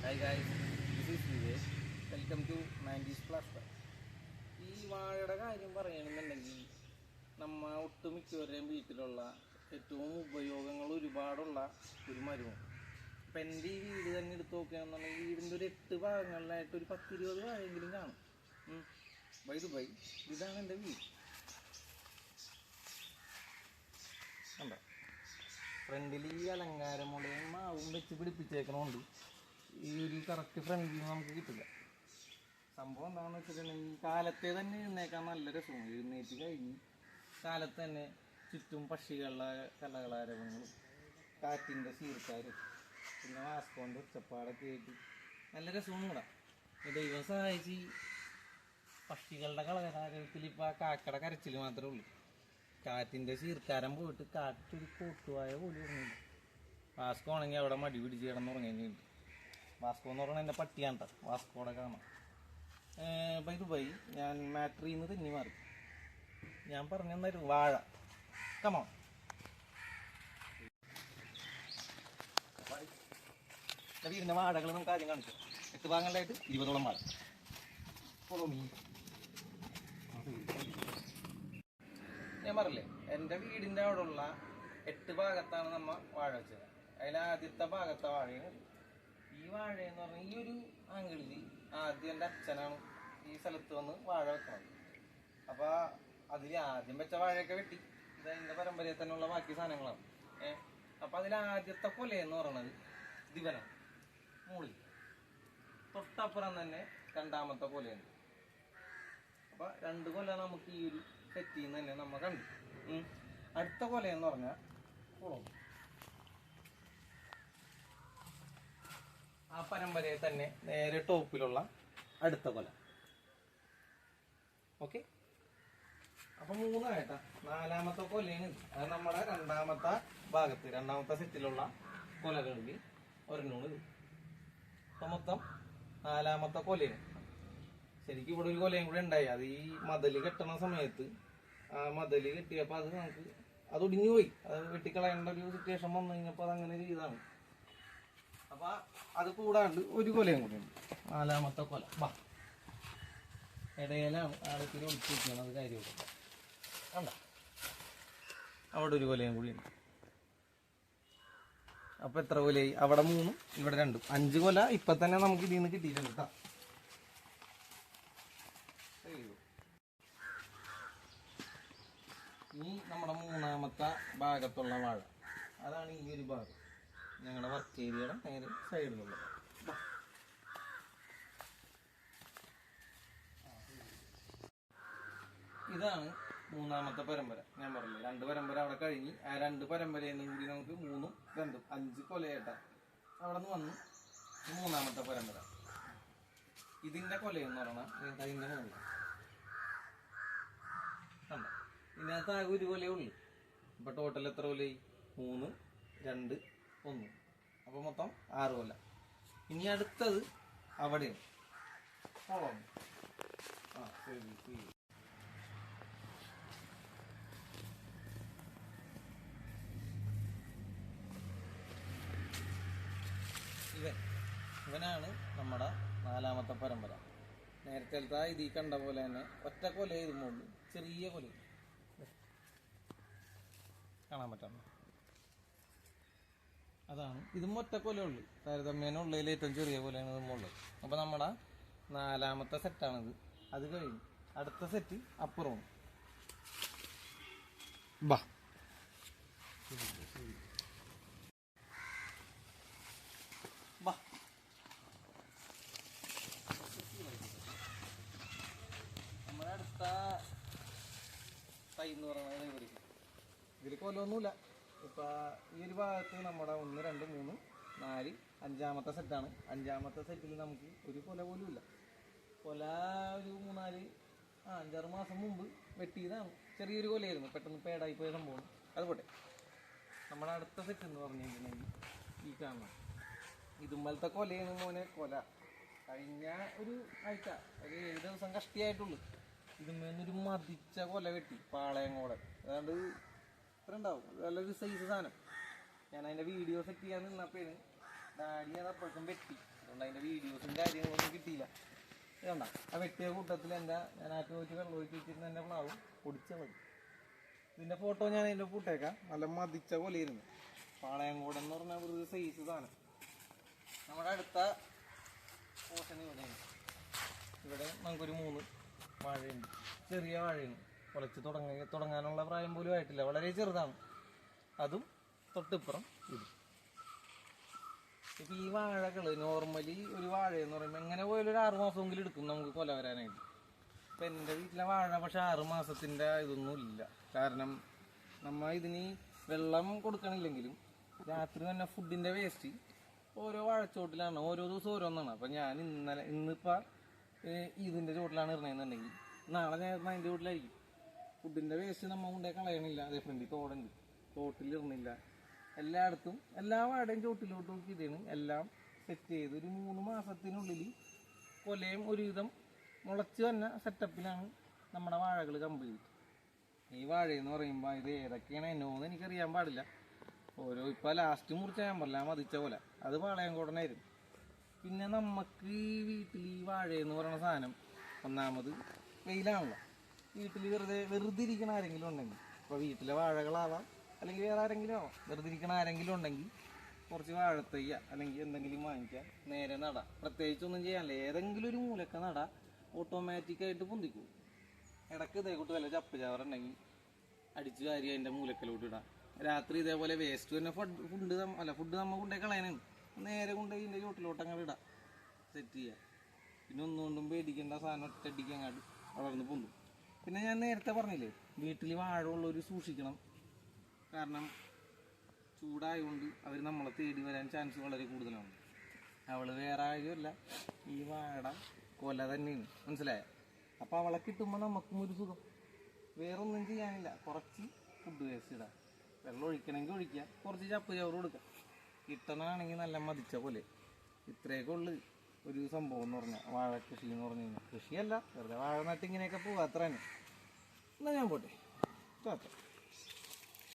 Hi guys, this is Vivek. Welcome to 90s plus. ഈ വാഴയുടെ കാര്യം പറയുകയാണെന്നുണ്ടെങ്കിൽ ഒട്ടുമിക്കവരുടെയും വീട്ടിലുള്ള ഏറ്റവും ഉപയോഗങ്ങൾ ഒരുപാടുള്ള ഒരു മരമാണ്. ഇപ്പം എൻ്റെ ഈ വീട് തന്നെ എടുത്ത് നോക്കുകയാണെന്നുണ്ടെങ്കിൽ വീടിൻ്റെ ഒരു 8 ഭാഗങ്ങളിലായിട്ട് ഒരു 10-20 വാഴയെങ്കിലും കാണും. ബൈ ഇതാണ് എൻ്റെ വീട്. കണ്ടോ, ഫ്രണ്ടിൽ ഈ അലങ്കാരമുളയും മാവും വെച്ച് പിടിപ്പിച്ചേക്കണോണ്ട് ഈ ഒരു കറക്റ്റ് ഫ്രണ്ടിൽ നമുക്ക് കിട്ടില്ല. സംഭവം എന്താണെന്ന് വെച്ചിട്ടുണ്ടെങ്കിൽ കാലത്തെ തന്നെ എഴുന്നേക്കാൻ നല്ല രസമാണ്. എഴുന്നേറ്റ് കഴിഞ്ഞ് കാലത്ത് തന്നെ ചുറ്റും പക്ഷികളുടെ കലകളാരവങ്ങളും കാറ്റിൻ്റെ ചീർക്കാരും പിന്നെ വാസ്കോൻ്റെ ഉച്ചപ്പാടൊക്കെ ആയിട്ട് നല്ല രസമാണ് കൂടാ. ദൈവം സഹായിച്ച് പക്ഷികളുടെ കളകാരത്തിൽ ഇപ്പോൾ ആ കാക്കയുടെ കരച്ചിൽ മാത്രമേ ഉള്ളൂ. കാറ്റിൻ്റെ ചീർക്കാരം പോയിട്ട് കാറ്റൊരു കോട്ടുവായ പോലും ഉറങ്ങില്ല. വാസ്കോ ആണെങ്കിൽ അവിടെ മടി പിടിച്ച് കിടന്നുറങ്ങിയിട്ടുണ്ട്. വാസ്കോ എന്ന് പറഞ്ഞാൽ എൻ്റെ പട്ടിയാണ് കേട്ടോ, വാസ്കോടെ കാണാം. ബൈ ഞാൻ മാട്രിയിൽ നിന്ന് തെന്നി മാറി. ഞാൻ പറഞ്ഞു തന്നായിരുന്നു വാഴ. കമോ വീടിൻ്റെ വാഴകൾ നമുക്ക് ആദ്യം കാണിച്ചു. 8 ഭാഗങ്ങളിലായിട്ട് 20ഓളം വാഴ. ഞാൻ പറഞ്ഞില്ലേ, എൻ്റെ വീടിൻ്റെ അവിടെ ഉള്ള 8 ഭാഗത്താണ് നമ്മൾ വാഴ വെച്ചത്. അതിൽ ആദ്യത്തെ ഭാഗത്തെ വാഴയാണ് ഈ വാഴയെന്ന് പറഞ്ഞാൽ. ഈ ഒരു ആംഗിളിൽ ആദ്യം എൻ്റെ അച്ഛനാണ് ഈ സ്ഥലത്ത് വന്ന് വാഴ വെക്കുന്നത്. അപ്പോൾ അതിൽ ആദ്യം വെച്ച വാഴയൊക്കെ വെട്ടി ഇത് അതിൻ്റെ പരമ്പരയിൽ തന്നെയുള്ള ബാക്കി സാധനങ്ങളാണ്. അപ്പോൾ അതിൽ ആദ്യത്തെ കൊലയെന്ന് പറയുന്നത് ദിവനാണ്. മുകളിൽ തൊട്ടപ്പുറം തന്നെ രണ്ടാമത്തെ കൊലയുണ്ട്. അപ്പോൾ 2 കൊല നമുക്ക് ഈ ഒരു സെറ്റിൽ നിന്ന് തന്നെ നമ്മൾ കണ്ടു. അടുത്ത കൊലയെന്ന് പറഞ്ഞാൽ കുളം. ആ പരമ്പരയിൽ തന്നെ നേരെ ടോപ്പിലുള്ള അടുത്ത കൊല. ഓക്കെ, അപ്പൊ 3 4ാമത്തെ കൊലയാണ്. അത് നമ്മുടെ രണ്ടാമത്തെ ഭാഗത്ത് രണ്ടാമത്തെ സെറ്റിലുള്ള കൊലകളിൽ ഒരെണ്ണമാണ് ഇത്. അപ്പൊ മൊത്തം 4ാമത്തെ കൊലയാണ്. ശരിക്കും ഇവിടെ ഒരു കൊലയും കൂടെ ഉണ്ടായി. അത് ഈ മതില് കെട്ടണ സമയത്ത് ആ മതില് കെട്ടിയപ്പോൾ അത് ഒടിഞ്ഞു പോയി. അത് വെട്ടിക്കളയേണ്ട ഒരു സിറ്റുവേഷൻ വന്നു കഴിഞ്ഞപ്പോൾ അതങ്ങനെ ചെയ്താണ്. അപ്പൊ അത് കൂടാണ്ട് ഒരു കൊലയും കൂടി ഉണ്ട്, 4ാമത്തെ കൊല. ഇടയിലാണ് ആളത്തിൽ ഒളിച്ചു വെക്കുന്നത് കാര്യമില്ല. കണ്ട, അവിടെ ഒരു കൊലയും കൂടി ഉണ്ട്. അപ്പൊ എത്ര കൊലയായി? അവിടെ 3, ഇവിടെ 2, 5 കൊല ഇപ്പൊ തന്നെ നമുക്ക് ഇതിൽ നിന്ന് കിട്ടിയിട്ടുണ്ട് കേട്ടോ. ഇനി നമ്മുടെ 3ാമത്തെ ഭാഗത്തുള്ള വാഴ, അതാണ് ഈ ഒരു ഭാഗം, ഞങ്ങളുടെ വർക്ക് ഏരിയയുടെ നേരെ സൈഡിലുള്ളത്. ഇതാണ് 3ാമത്തെ പരമ്പര. ഞാൻ പറഞ്ഞില്ല 2 പരമ്പര അവിടെ കഴിഞ്ഞ് ആ 2 പരമ്പരയിൽ നിന്നും കൂടി നമുക്ക് 3ഉം 2ഉം 5 കൊലയായിട്ടാ അവിടെ നിന്ന് വന്നു 3ാമത്തെ പരമ്പര. ഇതിന്റെ കൊലയെന്ന് പറഞ്ഞാൽ അതിന്റെ മുകളിൽ കണ്ടോ, ഇതിനകത്ത് ആകെ ഒരു കൊലയേ ഉള്ളൂ. ഇപ്പൊ ടോട്ടൽ എത്ര കൊലയായി? 3, 2, 1. അപ്പൊ മൊത്തം 6 കൊല. ഇനി അടുത്തത് അവിടെയാണ് കുളം. ഇവനാണ് നമ്മുടെ 4ാമത്തെ പരമ്പര. നേരത്തെ ഇതിൽ കണ്ട പോലെ തന്നെ ഒറ്റ കൊല ഇതുമുള്ളൂ, ചെറിയ കൊല കാണാൻ പറ്റുന്നു. അതാണ് ഇതും ഒറ്റ കൊല ഉള്ളു. താരതമ്യേന ഉള്ളതിൽ ഏറ്റവും ചെറിയ കൊലയാണ് ഇതുമുള്ളത്. അപ്പൊ നമ്മുടെ 4ാമത്തെ സെറ്റാണിത്. അത് കഴിഞ്ഞ് അടുത്ത സെറ്റ് അപ്പുറമാണ്. നമ്മുടെ അടുത്ത തൈ എന്ന് പറയുന്നത് ഇതിൽ കൊലൊന്നുമില്ല. ഇപ്പൊ ഈ ഒരു ഭാഗത്ത് നമ്മുടെ 1, 2, 3, 4, 5ാമത്തെ സെറ്റാണ്. 5ാമത്തെ സെറ്റിൽ നമുക്ക് ഒരു കൊല പോലും ഇല്ല. കൊല ഒരു 5-6 മാസം മുമ്പ് വെട്ടിയതാണ്. ചെറിയൊരു കൊലയായിരുന്നു, പെട്ടെന്ന് പേടായി പോയ സംഭവം. അതുപോട്ടെ, നമ്മുടെ അടുത്ത സെറ്റ് എന്ന് പറഞ്ഞു കഴിഞ്ഞിട്ടുണ്ടെങ്കിൽ ഈ കാണണം. ഇതുമ്പോലത്തെ കൊലയാണ് മോനെ കൊല. കഴിഞ്ഞ ഒരു ആഴ്ച ഒരു 7 ദിവസം കഷ്ടിയായിട്ടുള്ളൂ. ഇതുമേന്നൊരു മതിച്ച കൊല വെട്ടി പാളയങ്ങോടെ. അതുകൊണ്ട് ഇത്ര ഉണ്ടാവും, നല്ലൊരു സൈസ് സാധനം. ഞാൻ അതിൻ്റെ വീഡിയോ സെറ്റ് ചെയ്യാൻ നിന്നപ്പോഴാണ് ഡാഡി അത് അപ്പോഴേക്കും വെട്ടി. അതുകൊണ്ട് അതിൻ്റെ വീഡിയോസും കാര്യങ്ങളൊന്നും കിട്ടിയില്ല. ഇതുണ്ട ആ വെട്ടിയ കൂട്ടത്തിൽ ഞാൻ ആക്കി വെച്ച് വെള്ളം ഒഴിച്ച് വെച്ചിരുന്ന എൻ്റെ പ്ലാവ് പൊടിച്ചത്. ഇതിൻ്റെ ഫോട്ടോ ഞാൻ അതിൻ്റെ കൂട്ടേക്കാം. നല്ല മതിച്ച പോലെ ഇരുന്നു. പാളയംകോടൻ എന്ന് പറഞ്ഞാൽ ഒരു സൈസ് സാധനം. നമ്മുടെ അടുത്ത പോർഷൻ ഇവിടെയാണ്. ഇവിടെ നമുക്കൊരു 3 വാഴയുണ്ട്. ചെറിയ വാഴയാണ്, കുറച്ച് തുടങ്ങാനുള്ള പ്രായം പോലും ആയിട്ടില്ല, വളരെ ചെറുതാണ്. അതും തൊട്ടിപ്പുറം ഇത്. ഇപ്പം ഈ വാഴകൾ നോർമലി ഒരു വാഴ എന്ന് പറയുമ്പോൾ എങ്ങനെ പോയാലും ഒരു 6 മാസമെങ്കിലും എടുക്കും നമുക്ക് കൊല വരാനായിട്ട്. ഇപ്പം എൻ്റെ വീട്ടിലെ വാഴ പക്ഷെ 6 മാസത്തിൻ്റെ ഇതൊന്നും ഇല്ല. കാരണം നമ്മൾ ഇതിന് വെള്ളം കൊടുക്കണില്ലെങ്കിലും രാത്രി തന്നെ ഫുഡിൻ്റെ വേസ്റ്റ് ഓരോ വാഴച്ചോട്ടിലാണ്, ഓരോ ദിവസം ഓരോന്നാണ്. അപ്പം ഞാൻ ഇന്നിപ്പോൾ ഇതിൻ്റെ ചോട്ടിലാണ് ഇറങ്ങുന്നുണ്ടെങ്കിൽ നാളെ ഞാൻ അതിൻ്റെ ചോട്ടിലായിരിക്കും. ഫുഡിൻ്റെ വേസ്റ്റ് നമ്മൾ കൊണ്ടേ കളയണില്ല. അതേ ഫ്രണ്ടിൽ തോടുണ്ട്, തോട്ടിലിറങ്ങില്ല. എല്ലായിടത്തും എല്ലാ വാഴയും ചോട്ടിലോട്ട് നോക്കിയിട്ടാണ് എല്ലാം സെറ്റ് ചെയ്ത് ഒരു 3 മാസത്തിനുള്ളിൽ കൊലയും ഒരുവിധം മുളച്ച് തന്നെ സെറ്റപ്പിലാണ് നമ്മുടെ വാഴകൾ കംപ്ലീറ്റ്. ഈ വാഴയെന്ന് പറയുമ്പോൾ ഇത് ഏതൊക്കെയാണ് എന്നോന്ന് എനിക്കറിയാൻ പാടില്ല. ഓരോ ഇപ്പോൾ ലാസ്റ്റ് മുറിച്ച ഞാൻ പറഞ്ഞ മതിച്ച പോലെ അത് പാളയംകോടനായിരുന്നു. പിന്നെ നമുക്ക് ഈ വീട്ടിൽ ഈ വാഴയെന്ന് പറയുന്ന സാധനം ഒന്നാമത് വെയിലാണല്ലോ. വീട്ടിൽ വെറുതെ ഇരിക്കണ ആരെങ്കിലും ഉണ്ടെങ്കിൽ, ഇപ്പോൾ വീട്ടിലെ വാഴകളാവാം അല്ലെങ്കിൽ വേറെ ആരെങ്കിലും ആവാം, വെറുതെ ഇരിക്കണ ആരെങ്കിലും ഉണ്ടെങ്കിൽ കുറച്ച് വാഴത്തയ്യ അല്ലെങ്കിൽ എന്തെങ്കിലും വാങ്ങിക്കുക, നേരെ നടാം. പ്രത്യേകിച്ചൊന്നും ചെയ്യാനില്ല, ഏതെങ്കിലും ഒരു മൂലക്ക നടാം, ഓട്ടോമാറ്റിക്കായിട്ട് പൊന്തിക്കും. ഇടയ്ക്ക് ഇതേക്കൂട്ട് വല്ല ചപ്പ് ചവറുണ്ടെങ്കിൽ അടിച്ച് കാര്യം അതിൻ്റെ മൂലക്കലോട്ട് ഇടാം. രാത്രി ഇതേപോലെ വേസ്റ്റ് തന്നെ ഫുഡ് നമ്മൾ കൊണ്ടേ കളയാനാണ്, നേരെ കൊണ്ടുപോയി ഇതിൻ്റെ ചുവട്ടിലോട്ട് അങ്ങോട്ട് ഇടാം, സെറ്റ് ചെയ്യുക. പിന്നെ ഒന്നുകൊണ്ടും പേടിക്കേണ്ട സാധനം ഒറ്റയടിക്ക് അങ്ങോട്ട് വളർന്ന് പൊന്തും. പിന്നെ ഞാൻ നേരത്തെ പറഞ്ഞില്ലേ വീട്ടിൽ വാഴ ഉള്ളവർ സൂക്ഷിക്കണം. കാരണം ചൂടായതുകൊണ്ട് അവർ നമ്മളെ തേടി വരാൻ ചാൻസ് വളരെ കൂടുതലാണ്. അവൾ വേറെ ആരുമല്ല, ഈ വാഴ കൊല തന്നെയാണ്, മനസ്സിലായ? അപ്പോൾ അവളെ കിട്ടുമ്പോൾ നമുക്കും ഒരു സുഖം. വേറൊന്നും ചെയ്യാനില്ല, കുറച്ച് ഫുഡ് വേസ്റ്റ് ഇടാം, വെള്ളം ഒഴിക്കണമെങ്കിൽ ഒഴിക്കുക, കുറച്ച് ചപ്പ് ചവറ് കൊടുക്കുക. കിട്ടണമാണെങ്കിൽ നല്ല മതിച്ച പോലെ. ഇത്രയൊക്കെ ഉള്ളു ഒരു സംഭവം എന്ന് പറഞ്ഞാൽ വാഴ കൃഷി എന്ന് പറഞ്ഞു കഴിഞ്ഞാൽ. കൃഷിയല്ല, വെറുതെ വാഴ നട്ട് ഇങ്ങനെയൊക്കെ പോവുക, അത്ര തന്നെ. എന്നാൽ ഞാൻ പോട്ടെ.